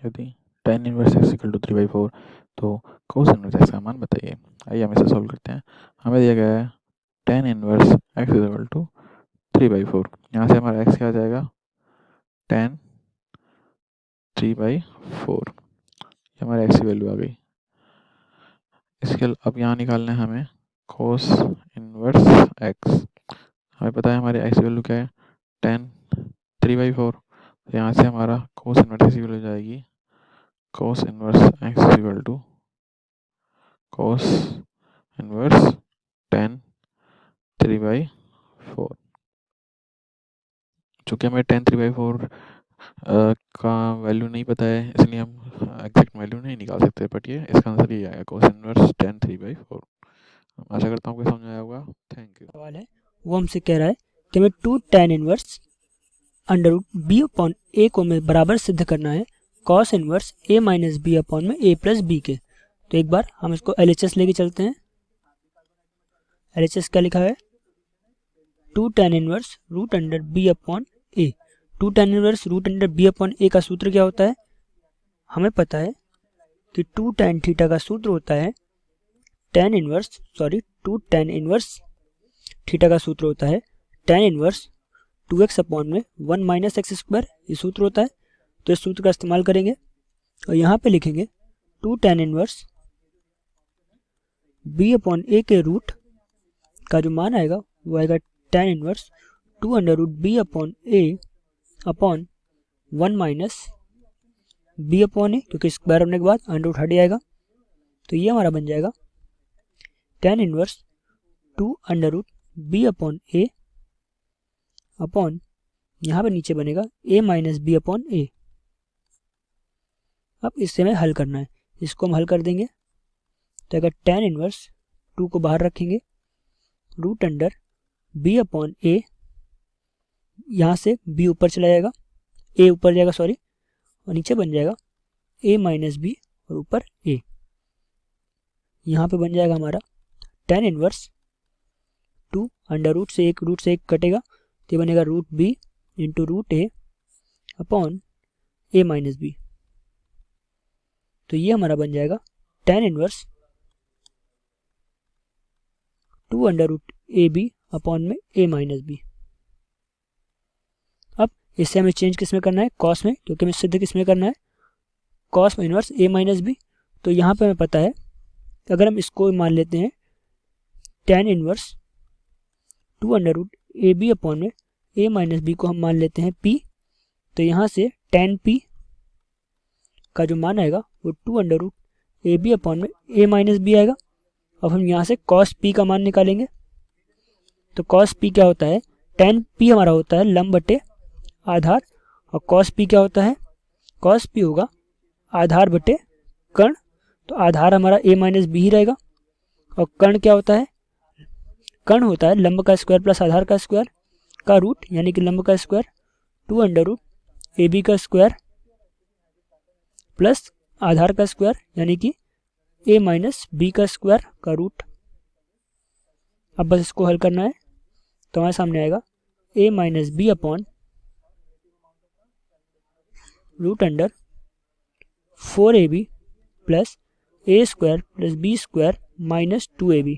यदि tan inverse x equal to 3/4 तो cos inverse x का मान बताइए। आइए हम इसे सॉल्व करते हैं। हमें दिया गया है tan inverse x equal to 3/4। यहाँ से हमारा x क्या आ जाएगा, tan 3/4। ये हमारे x की वैल्यू आ गई। इसके अब यहाँ निकालना है हमें cos इनवर्स x। हमें पता है हमारे x की वैल्यू क्या है, tan 3/4। तो यहाँ से हमारा cos इनवर्स x की वैल्यू जाएगी cos inverse x equal to cos inverse tan 3/4। चूँकि हमें tan 3/4 का वैल्यू नहीं पता है, इसलिए हम एग्जैक्ट वैल्यू नहीं निकाल सकते, बट ये इसका आंसर ये आएगा cos इनवर्स tan 3/4। आशा करता हूँ कि समझ आया होगा। Thank you. सवाल है वो हमसे कह रहा है कि हमें 2 tan inverse under root B upon A को हमें बराबर सिद्ध करना है cos inverse a minus B upon में a प्लस बी के। तो एक बार हम इसको LHS लेके चलते हैं। LHS क्या लिखा है, 2 tan inverse root under B upon A. 2 tan inverse root under B upon A का सूत्र क्या होता है, हमें पता है कि 2 tan थीटा का सूत्र होता है टू tan इनवर्स थीटा का सूत्र होता है tan इनवर्स 2x अपॉन में 1 माइनस एक्स स्क्वायर, ये सूत्र होता है। तो इस सूत्र का इस्तेमाल करेंगे और यहाँ पे लिखेंगे 2 tan inverse b upon A के रूट का जो मान आएगा वो आएगा tan inverse 2 under root B upon A upon 1 minus B upon A, क्योंकि स्क्वायर होने के बाद अंडर रूट हट जाएगा। तो ये हमारा बन जाएगा tan inverse 2 under root B upon A upon यहाँ पे नीचे बनेगा a minus B upon A. अब इससे हमें हल करना है, इसको हम हल कर देंगे तो अगर tan इनवर्स 2 को बाहर रखेंगे, रूट अंडर b अपॉन ए, यहाँ से b ऊपर चला जाएगा, a ऊपर जाएगा सॉरी, और नीचे बन जाएगा a माइनस बी और ऊपर a। यहाँ पे बन जाएगा हमारा tan इनवर्स 2 अंडर रूट से एक कटेगा तो ये बनेगा root b into root A upon a minus B. तो ये हमारा बन जाएगा tan inverse 2 under root A B upon में a माइनस बी। अब इससे हमें चेंज किस में करना है, cos में, क्योंकि हमें सिद्ध किस में करना है, cos में इनवर्स a माइनस बी। तो यहाँ पे हमें पता है अगर हम इसको मान लेते हैं tan inverse 2 under root A B upon में a माइनस बी को हम मान लेते हैं p, तो यहाँ से tan p का जो मान आएगा वो 2 under root A B upon में a माइनस बी आएगा। अब हम यहाँ से cos p का मान निकालेंगे तो cos p क्या होता है, tan p हमारा होता है लंब बटे आधार, और cos p क्या होता है, cos p होगा आधार बटे कर्ण। तो आधार हमारा a माइनस बी ही रहेगा, और कर्ण क्या होता है, कर्ण होता है लंब का स्क्वायर प्लस आधार का स्क्वायर का रूट, यानी कि लंब का square 2 under root A B का स्क्वायर प्लस आधार का स्क्वायर यानी कि a माइनस बी का स्क्वायर का रूट। अब बस इसको हल करना है तो हमारे सामने आएगा a minus B upon root under 4ab plus a square plus B square minus 2ab।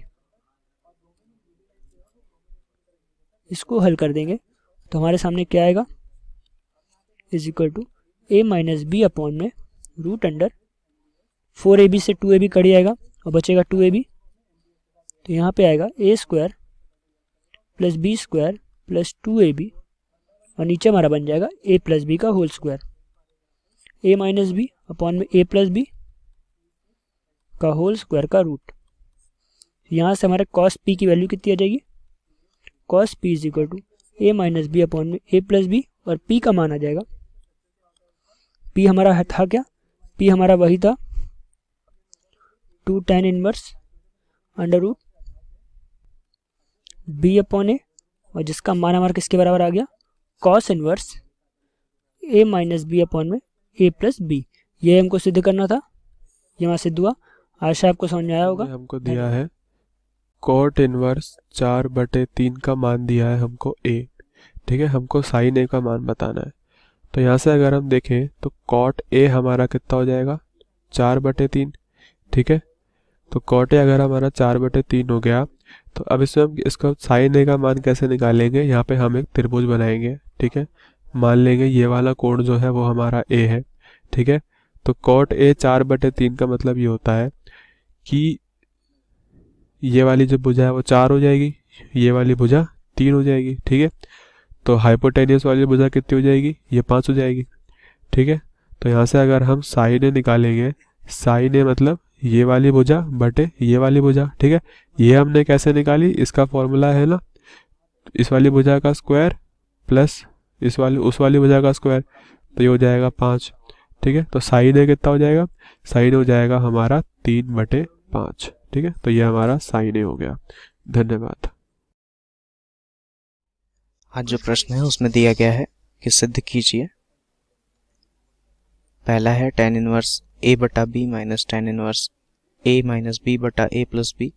इसको हल कर देंगे तो हमारे सामने क्या आएगा, is equal to a minus B upon में रूट अंडर 4ab से 2ab कट जाएगा और बचेगा 2ab। तो यहाँ पे आएगा a square plus B square plus 2ab, और नीचे हमारा बन जाएगा a प्लस बी का whole square, a minus B upon में a प्लस बी का होल स्क्वायर का रूट। यहाँ से हमारे cos p की वैल्यू कितनी आ जाएगी, cos p is equal to a minus B upon में a प्लस बी, और p का मान आ जाएगा, p हमारा था क्या, p हमारा वही था 2 tan inverse under root b upon A, और जिसका मान हमारा किसके बराबर आ गया, cos inverse a minus B upon में a प्लस बी। ये हमको सिद्ध करना था, ये हमारा सिद्ध हुआ। आशा आपको समझ में आया होगा। हमको दिया है cot इनवर्स 4/3 का मान दिया है हमको a, ठीक है। हमको sin a का मान बताना है, तो यहाँ से अगर हम देखें तो कॉट ए हमारा कितना हो जाएगा, 4/3, ठीक है। तो कॉट ए अगर हमारा 4/3 हो गया, तो अब इसमें हम इसका साइन ए का मान कैसे निकालेंगे, यहाँ पे हम एक त्रिभुज बनाएंगे, ठीक है। मान लेंगे ये वाला कोण जो है वो हमारा ए है, ठीक है। तो कॉट ए 4/3 का मतलब ये होता है कि ये वाली जो भुजा है वो 4 हो जाएगी, ये वाली भुजा 3 हो जाएगी, ठीक है। तो हाइपोटेनियस वाली भुजा कितनी हो जाएगी, ये 5 हो जाएगी, ठीक है। तो यहाँ से अगर हम साइन ए निकालेंगे, साइन ए मतलब ये वाली भुजा बटे ये वाली भुजा, ठीक है। ये हमने कैसे निकाली, इसका फॉर्मूला है ना, इस वाली भुजा का स्क्वायर प्लस इस वाली उस वाली भुजा का स्क्वायर, तो ये हो जाएगा 5, ठीक है। तो साइन ए कितना हो जाएगा, साइन हो जाएगा हमारा 3/5, ठीक है। तो ये हमारा साइन ए हो गया। धन्यवाद। आज जो प्रश्न है उसमें दिया गया है कि सिद्ध कीजिए। पहला है tan इनवर्स a बटा b minus tan inverse a minus b बटा a प्लस b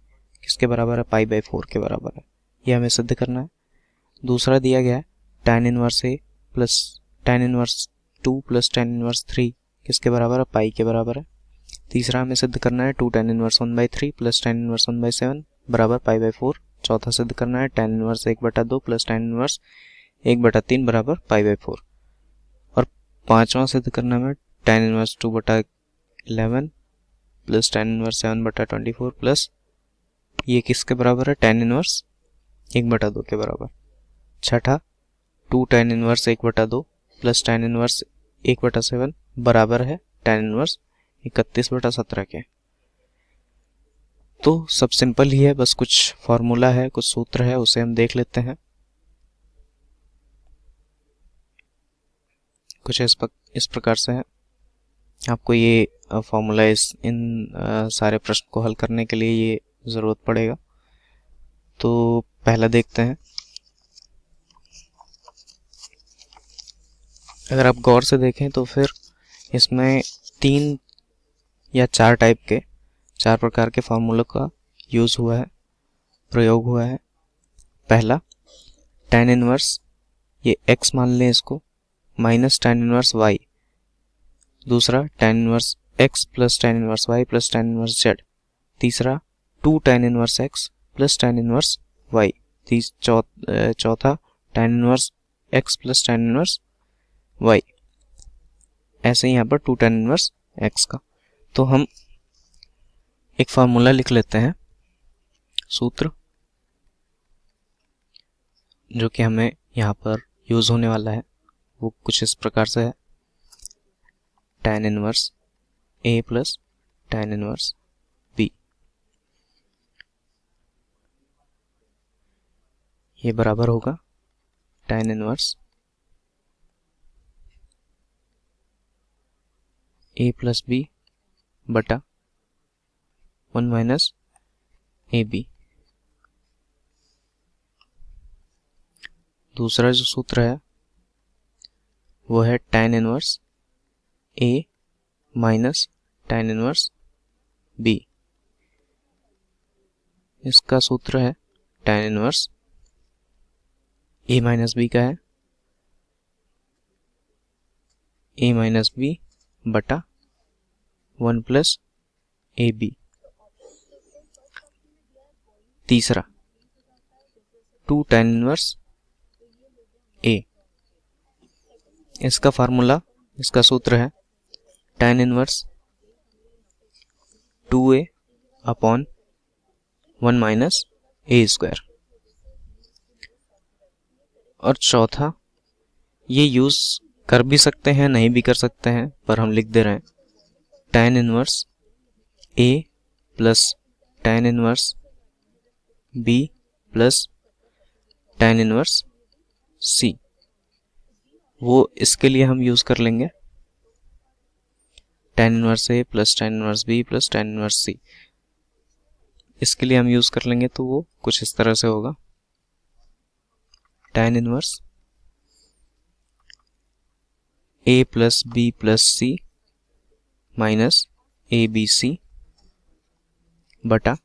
किसके बराबर है, π/4 के बराबर है। यह हमें सिद्ध करना है। दूसरा दिया गया है tan inverse a plus tan inverse 2 plus tan inverse 3 किसके बराबर है, पाई के बराबर है। तीसरा हमें सिद्ध करना है 2 tan inverse 1/3 plus tan inverse 1/7 बराबर π/4। चौथा सिद्ध करना है tan inverse 1/2 plus tan inverse 1/3 बराबर π/4। और पांचवा सिद्ध करना है tan inverse 2/11 plus tan inverse 7/24 plus ये किसके बराबर है, tan इनवर्स 1/2 के बराबर। छठा 2 tan inverse 1/2 plus tan inverse 1/7 बराबर है tan इनवर्स 31/17 के। तो सब सिंपल ही है, बस कुछ फॉर्मूला है, कुछ सूत्र है, उसे हम देख लेते हैं। कुछ इस प्रकार से है। आपको ये फॉर्मूला इन सारे प्रश्न को हल करने के लिए ये ज़रूरत पड़ेगा। तो पहला देखते हैं। अगर आप गौर से देखें तो फिर इसमें 3 या 4 टाइप के 4 प्रकार के फार्मूलों का यूज़ हुआ है, प्रयोग हुआ है। पहला tan इनवर्स, ये x मान लें इसको, माइनस tan इनवर्स y। दूसरा tan inverse x plus tan inverse y plus tan inverse z। तीसरा 2 tan inverse x plus tan inverse y। चौथा tan inverse x plus tan inverse y। ऐसे ही यहाँ पर 2 tan इनवर्स x का। तो हम एक फार्मूला लिख लेते हैं, सूत्र, जो कि हमें यहाँ पर यूज होने वाला है। वो कुछ इस प्रकार से है, tan inverse a plus tan inverse b। ये बराबर होगा tan inverse a plus b बटा 1 माइनस ए बी। दूसरा जो सूत्र है वो है tan inverse a minus tan inverse b। इसका सूत्र है tan inverse a minus b का है a माइनस b बटा 1 प्लस ए बी। तीसरा 2 tan इनवर्स a। इसका फार्मूला, इसका सूत्र है tan inverse 2a upon 1 minus A square. और चौथा, ये यूज कर भी सकते हैं, नहीं भी कर सकते हैं, पर हम लिख दे रहे हैं tan inverse a plus tan inverse b plus tan inverse c। वो इसके लिए हम यूज कर लेंगे tan inverse a plus tan inverse b plus tan inverse c। इसके लिए हम यूज कर लेंगे तो वो कुछ इस तरह से होगा, tan inverse a plus b plus c minus A B C बटा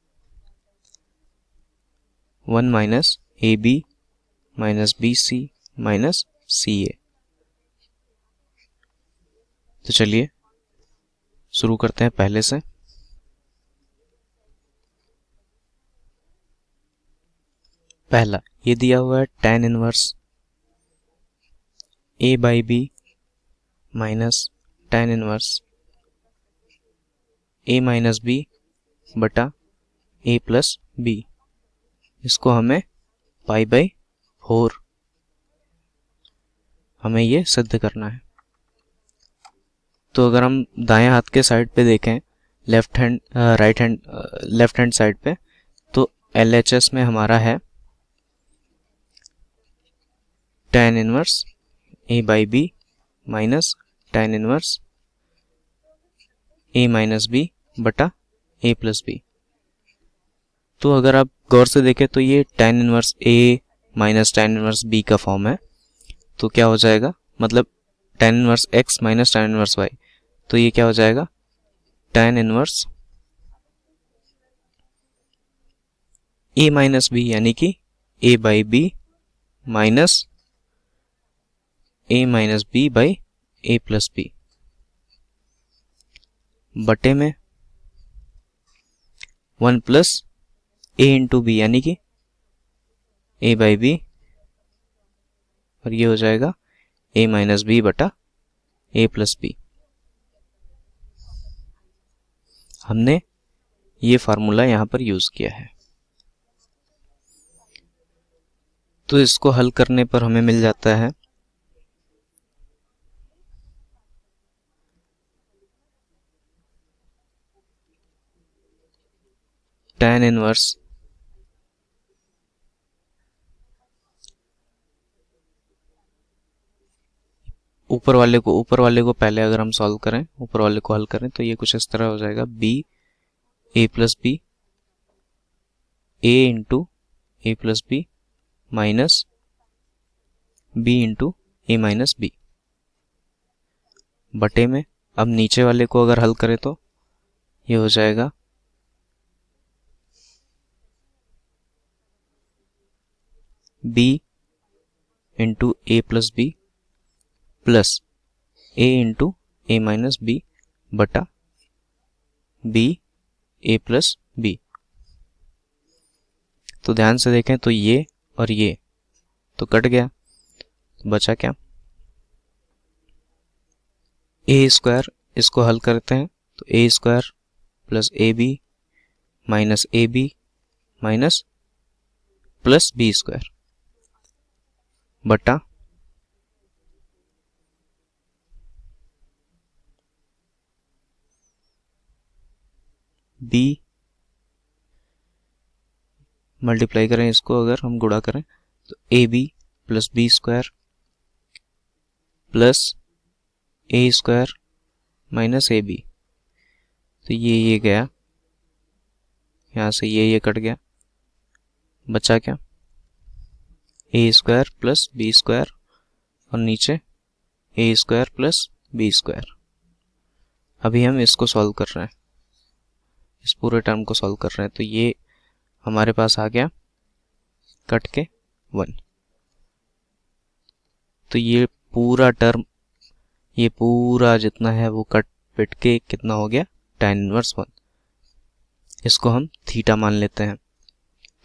1 minus A B minus B C minus C A. तो चलिए शुरू करते हैं पहले से। पहला ये दिया हुआ है tan inverse a by B minus tan inverse a minus B बटा a प्लस बी। इसको हमें पाई बाई 4 हमें ये सिद्ध करना है। तो अगर हम दाएं हाथ के साइड पे देखें, लेफ्ट हैंड साइड पे, तो LHS में हमारा है tan inverse a by B minus tan inverse a minus B बटा a प्लस बी। तो अगर आप गौर से देखें तो ये tan inverse a minus tan inverse b का फॉर्म है। तो क्या हो जाएगा, मतलब tan inverse x minus tan inverse y, तो ये क्या हो जाएगा tan inverse a minus B यानी कि a by B minus a minus B by a plus B बटे में 1 प्लस a इंटू बी यानी कि a बाई बी, और ये हो जाएगा a माइनस बी बटा a प्लस बी। हमने ये फार्मूला यहां पर यूज किया है। तो इसको हल करने पर हमें मिल जाता है tan इनवर्स ऊपर वाले को पहले अगर हम सॉल्व करें, ऊपर वाले को हल करें, तो ये कुछ इस तरह हो जाएगा b a plus B a into a plus B minus b into a minus B बटे में, अब नीचे वाले को अगर हल करें तो ये हो जाएगा b into a plus B plus a into a minus B बटा b a प्लस बी। तो ध्यान से देखें तो ये और ये तो कट गया, तो बचा क्या a स्क्वायर। इसको हल करते हैं तो a square plus A B minus A B minus plus B square बटा b, मल्टीप्लाई करें इसको, अगर हम गुणा करें तो A B plus B square plus A square minus A B. तो ये गया, यहाँ से ये कट गया, बचा क्या ए स्क्वायर प्लस बी स्क्वायर और नीचे ए स्क्वायर प्लस बी स्क्वायर। अभी हम इसको सॉल्व कर रहे हैं, इस पूरे टर्म को सॉल्व कर रहे हैं। तो ये हमारे पास आ गया कट के 1। तो ये पूरा टर्म, ये पूरा जितना है वो कट पिट के कितना हो गया tan इनवर्स 1। इसको हम थीटा मान लेते हैं,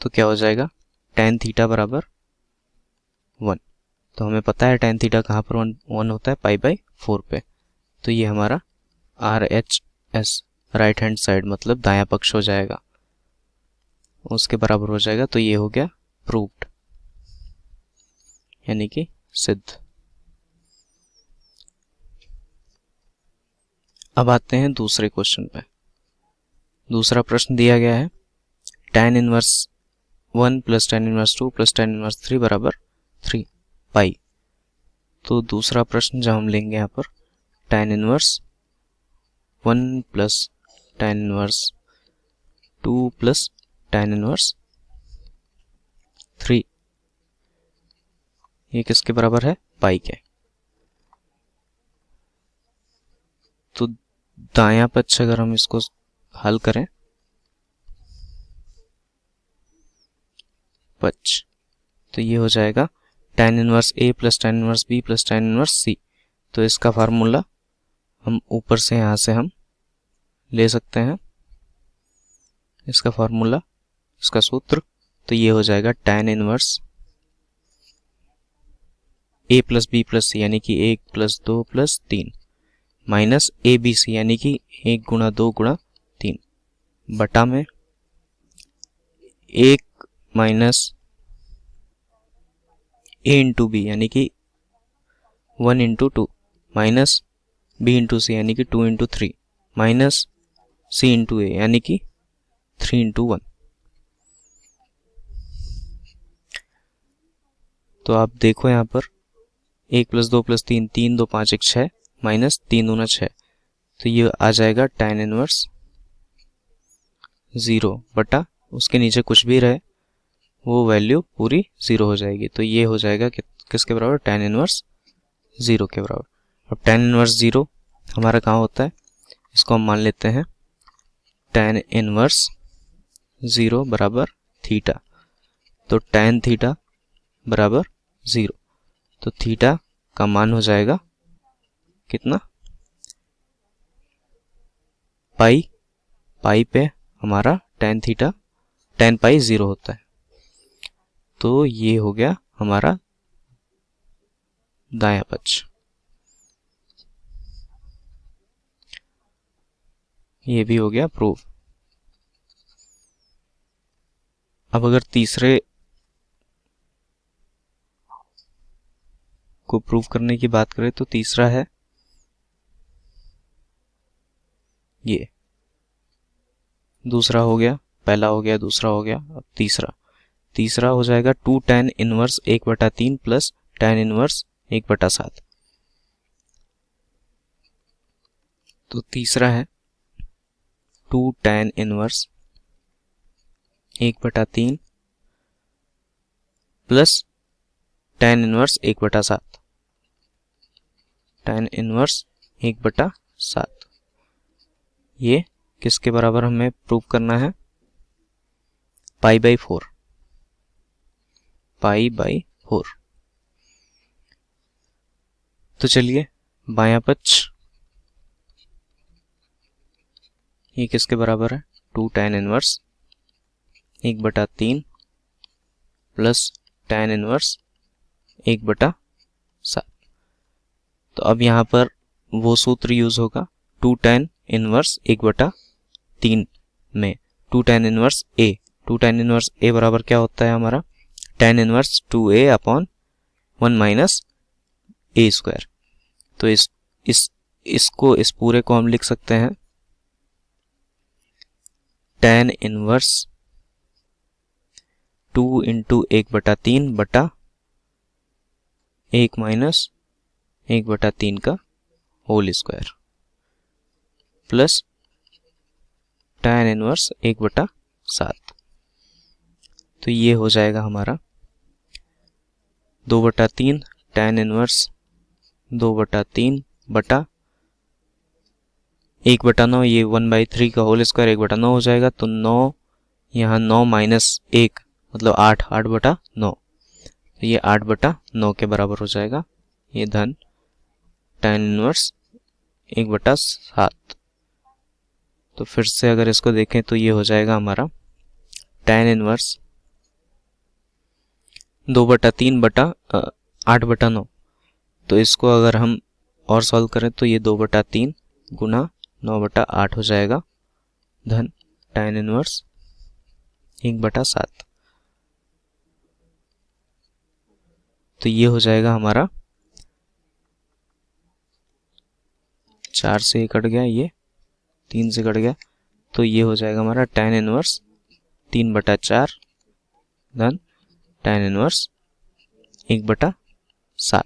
तो क्या हो जाएगा tan थीटा बराबर 1। तो हमें पता है tan थीटा कहाँ पर 1 होता है, पाई बाई 4 पे। तो ये हमारा RHS राइट हैंड साइड मतलब दायां पक्ष हो जाएगा, उसके बराबर हो जाएगा। तो ये हो गया प्रूव्ड यानी कि सिद्ध। अब आते हैं दूसरे क्वेश्चन पे। दूसरा प्रश्न दिया गया है tan inverse 1 plus tan inverse 2 plus tan inverse 3 बराबर 3 पाई। तो दूसरा प्रश्न जो हम लेंगे यहाँ पर tan inverse 1 plus tan inverse 2 plus tan inverse 3, ये किसके बराबर है, पाई के। तो दायां पक्ष अगर हम इसको हल करें, पक्ष, तो ये हो जाएगा tan inverse a plus tan inverse b plus tan inverse c। तो इसका फार्मूला हम ऊपर से यहाँ से हम ले सकते हैं इसका फॉर्मूला, इसका सूत्र। तो ये हो जाएगा tan inverse a plus B plus C यानी कि 1 plus 2 plus 3 minus A B C यानी कि 1 गुणा 2 गुणा 3 बटा में 1 माइनस a इंटू बी यानी कि 1 इंटू 2 माइनस b इंटू सी यानी कि 2 इंटू 3 माइनस c इंटू ए यानी कि 3 इंटू 1। तो आप देखो यहाँ पर 1 प्लस 2 प्लस 3, 3 2 5 1 6 माइनस 3 दूना 6, तो ये आ जाएगा tan इनवर्स 0 बटा उसके नीचे कुछ भी रहे वो वैल्यू पूरी 0 हो जाएगी। तो ये हो जाएगा किसके बराबर, tan इनवर्स 0 के बराबर। अब tan इनवर्स 0 हमारा कहाँ होता है, इसको हम मान लेते हैं tan इनवर्स 0 बराबर थीटा। तो tan थीटा बराबर 0, तो थीटा का मान हो जाएगा कितना, पाई। पाई पे हमारा tan थीटा tan पाई 0 होता है। तो ये हो गया हमारा दायां पक्ष। ये भी हो गया प्रूव। अब अगर तीसरे को प्रूव करने की बात करें तो तीसरा है ये, दूसरा हो गया, पहला हो गया, दूसरा हो गया, अब तीसरा हो जाएगा 2 tan inverse 1/3 plus tan inverse 1/7। तो तीसरा है 2 tan inverse 1/3 plus tan inverse 1/7, tan inverse 1/7। ये किसके बराबर हमें प्रूव करना है, पाई बाई 4, पाई बाई 4। तो चलिए बायां पक्ष ये किसके बराबर है, 2 tan inverse 1/3 plus tan inverse 1/7। तो अब यहाँ पर वो सूत्र यूज होगा 2 tan इनवर्स 1/3 में 2 tan inverse a, 2 tan inverse a बराबर क्या होता है हमारा, tan inverse 2a upon 1 minus a square. तो इसको इस पूरे को हम लिख सकते हैं tan इनवर्स 2 इंटू 1/3 बटा 1 माइनस 1/3 का whole square plus tan inverse 1/7। तो ये हो जाएगा हमारा 2/3 tan इनवर्स 2/3 बटा 1/9, ये 1/3 का होल स्क्वायर 1/9 हो जाएगा। तो 9 यहाँ 9 माइनस 1 मतलब 8, 8/9, तो ये 8/9 के बराबर हो जाएगा। ये धन tan इनवर्स 1/7। तो फिर से अगर इसको देखें तो ये हो जाएगा हमारा tan इनवर्स 2/3 बटा 8/9। तो इसको अगर हम और सॉल्व करें तो ये 2/3 गुना 9/8 हो जाएगा धन tan इनवर्स 1/7। तो ये हो जाएगा हमारा 4 से कट गया, ये 3 से कट गया, तो ये हो जाएगा हमारा tan इनवर्स 3/4 धन tan इनवर्स 1/7।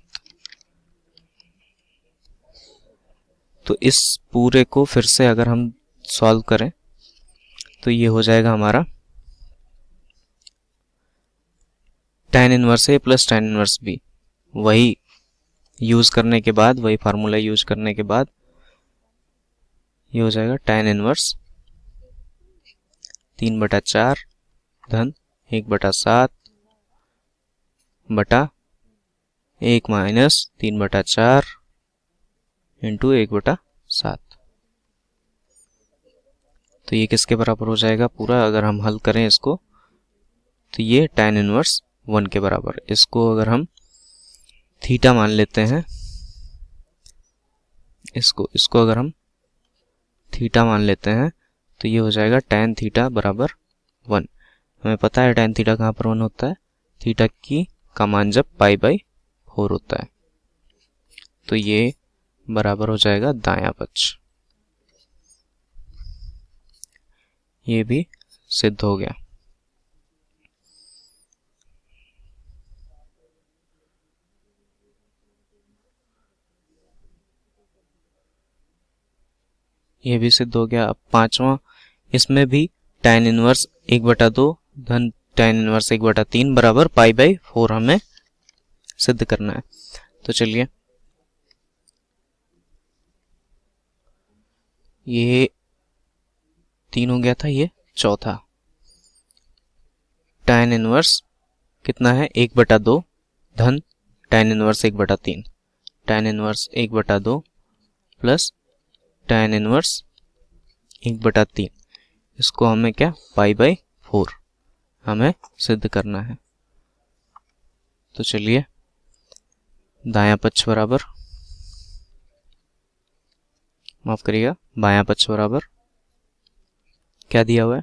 तो इस पूरे को फिर से अगर हम सॉल्व करें तो ये हो जाएगा हमारा tan इनवर्स ए प्लस tan इनवर्स बी, वही यूज करने के बाद, वही फार्मूला यूज करने के बाद ये हो जाएगा tan इनवर्स 3/4 धन 1/7 बटा 1 माइनस 3/4 इंटू 1/7। 7। तो ये किसके बराबर हो जाएगा पूरा, अगर हम हल करें इसको तो ये tan इनवर्स 1 के बराबर। इसको अगर हम थीटा मान लेते हैं, इसको अगर हम थीटा मान लेते हैं तो ये हो जाएगा tan थीटा बराबर 1। हमें पता है tan थीटा कहाँ पर 1 होता है, थीटा का मान जब π/4 होता है। तो ये बराबर हो जाएगा दायां पक्ष। ये भी सिद्ध हो गया। ये भी सिद्ध हो गया। अब पांचवा, इसमें भी tan इनवर्स 1/2 धन tan इनवर्स 1/3 बराबर π/4 हमें सिद्ध करना है। तो चलिए, ये 3 हो गया था, ये चौथा। tan इनवर्स कितना है 1/2 धन tan inverse 1/3, tan inverse 1/2 plus tan inverse 1/3, इसको हमें क्या π/4 हमें सिद्ध करना है। तो चलिए, दायां पक्ष बराबर, माफ करिएगा, बायां पक्ष बराबर क्या दिया हुआ है,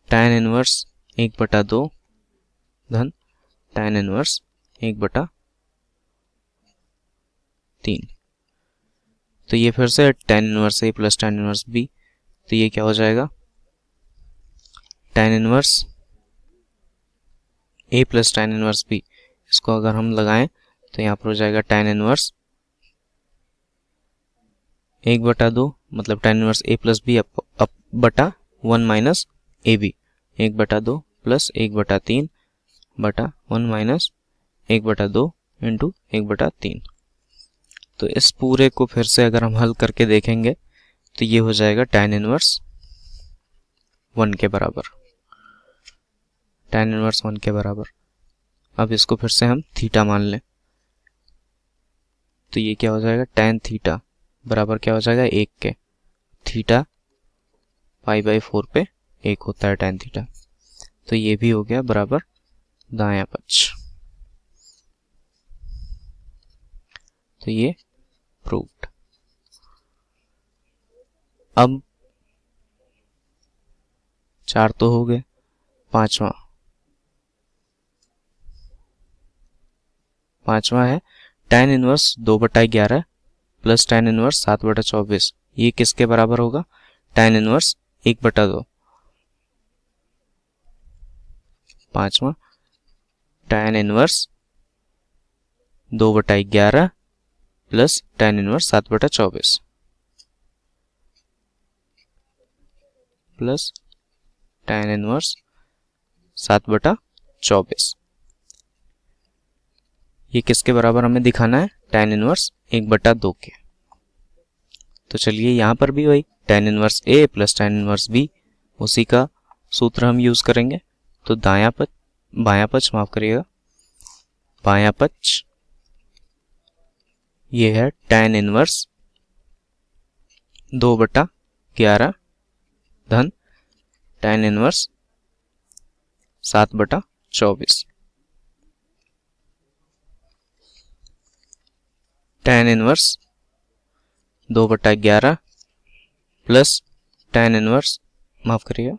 tan इनवर्स 1/2 धन tan इनवर्स 1/3। तो ये फिर से tan inverse a plus tan inverse b, तो ये क्या हो जाएगा, tan inverse a plus tan inverse b, इसको अगर हम लगाएं तो यहाँ पर हो जाएगा tan इनवर्स 1/2 मतलब tan inverse a plus b बटा 1 माइनस ए बी, 1/2 प्लस 1/3 बटा 1 माइनस 1/2 इंटू 1/3। तो इस पूरे को फिर से अगर हम हल करके देखेंगे तो ये हो जाएगा tan इनवर्स 1 के बराबर, tan इनवर्स 1 के बराबर। अब इसको फिर से हम थीटा मान लें तो ये क्या हो जाएगा, tan थीटा बराबर क्या हो जाएगा 1 के, थीटा π/4 पे 1 होता है tan थीटा। तो ये भी हो गया बराबर दायां पक्ष। तो ये प्रूव्ड। अब 4 तो हो गए, पांचवा है tan inverse 2/11 plus tan inverse 7/24, ये किसके बराबर होगा, tan इनवर्स 1/2। पांचवा, tan inverse 2/11 plus tan inverse 7/24 plus tan inverse 7/24, ये किसके बराबर हमें दिखाना है, tan इनवर्स 1/2 के। तो चलिए, यहां पर भी वही tan inverse a plus tan inverse b, उसी का सूत्र हम यूज करेंगे। तो बायां पक्ष माफ करिएगा, बायां पक्ष ये है tan इनवर्स 2/11 धन tan inverse 7/24, tan inverse 2/11 plus tan inverse माफ करिएगा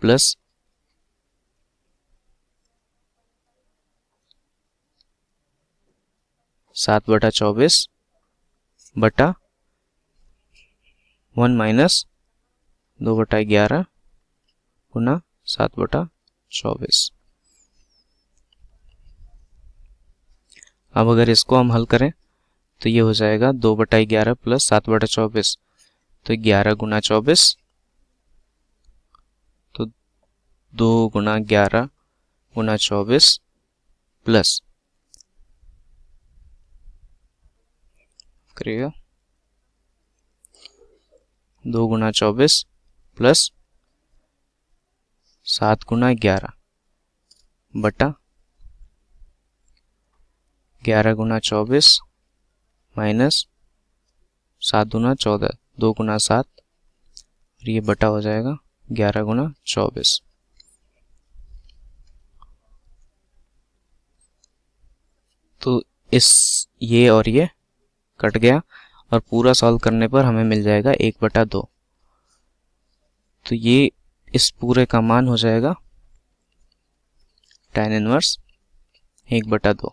प्लस 7/24 बटा 1 माइनस 2/11 गुना 7/24। अब अगर इसको हम हल करें तो ये हो जाएगा 2/11 प्लस 7/24, तो 11 गुना 24, तो 2 गुना 11 गुना 24 प्लस करिएगा 2 गुना 24 प्लस 7 गुना 11 बटा 11 गुना 24 माइनस 7 दूना 14, 2 गुना 7, और ये बटा हो जाएगा 11 गुना 24। तो ये और ये कट गया और पूरा सॉल्व करने पर हमें मिल जाएगा 1/2। तो ये इस पूरे का मान हो जाएगा tan इनवर्स 1/2।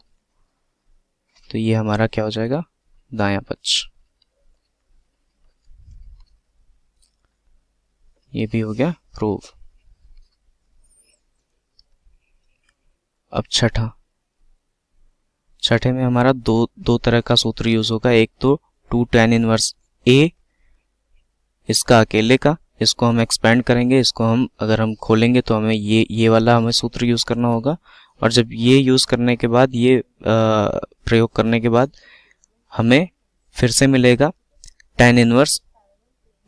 तो ये हमारा क्या हो जाएगा, दायां पक्ष। ये भी हो गया प्रूव। अब छठे में हमारा दो तरह का सूत्र यूज होगा। एक तो 2 tan इनवर्स a, इसका अकेले का, इसको हम एक्सपेंड करेंगे, इसको अगर हम खोलेंगे तो हमें ये वाला हमें सूत्र यूज करना होगा। और जब ये यूज करने के बाद, ये प्रयोग करने के बाद हमें फिर से मिलेगा tan inverse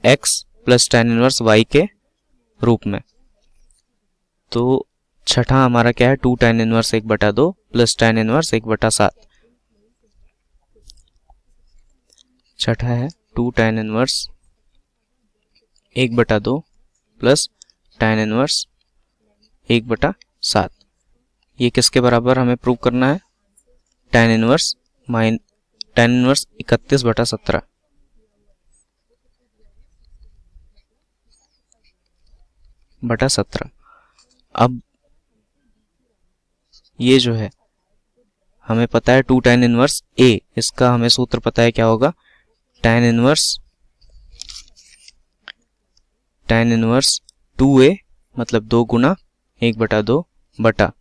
x plus tan inverse y के रूप में। तो छठा हमारा क्या है, 2 tan inverse 1/2 plus tan inverse 1/7। छठा है 2 tan inverse 1/2 plus tan inverse 1/7। ये किसके बराबर हमें प्रूव करना है, tan इनवर्स 31/17। बटा 17। अब ये जो है हमें पता है 2 tan इनवर्स a, इसका हमें सूत्र पता है क्या होगा, tan इनवर्स 2a मतलब 2 गुना 1/2 बटा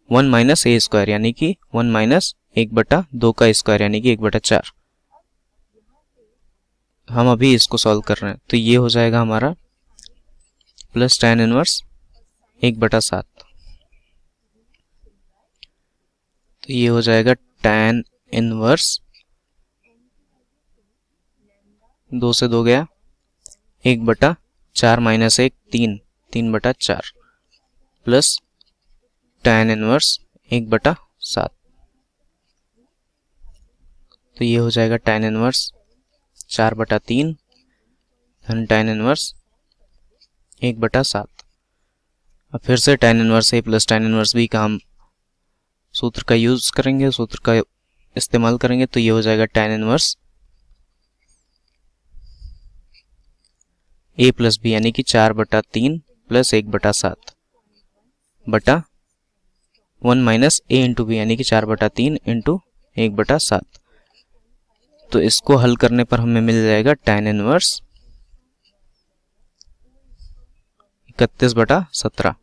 1 माइनस a स्क्वायर, यानी कि 1 माइनस 1/2 का स्क्वायर, यानी कि 1/4। हम अभी इसको सॉल्व कर रहे हैं। तो ये हो जाएगा हमारा प्लस tan इनवर्स 1/7। तो ये हो जाएगा tan इनवर्स 2 से 2 गया, 1/4 माइनस 1 3/4 प्लस tan इनवर्स 1/7। तो ये हो जाएगा tan इनवर्स 4/3 धन tan इनवर्स 1/7। अब फिर से tan inverse a plus tan inverse b का हम सूत्र का यूज करेंगे, सूत्र का इस्तेमाल करेंगे। तो ये हो जाएगा tan inverse a plus b, यानी कि 4/3 प्लस 1/7 बटा 1 माइनस a इंटू बी, यानी कि 4/3 इंटू 1/7। तो इसको हल करने पर हमें मिल जाएगा tan इनवर्स 31/17,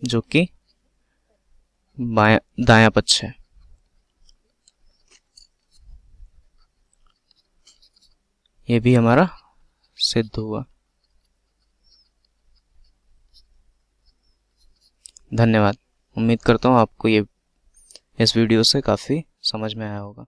जो कि दायां पक्ष है। ये भी हमारा सिद्ध हुआ। धन्यवाद। उम्मीद करता हूँ आपको इस वीडियो से काफ़ी समझ में आया होगा।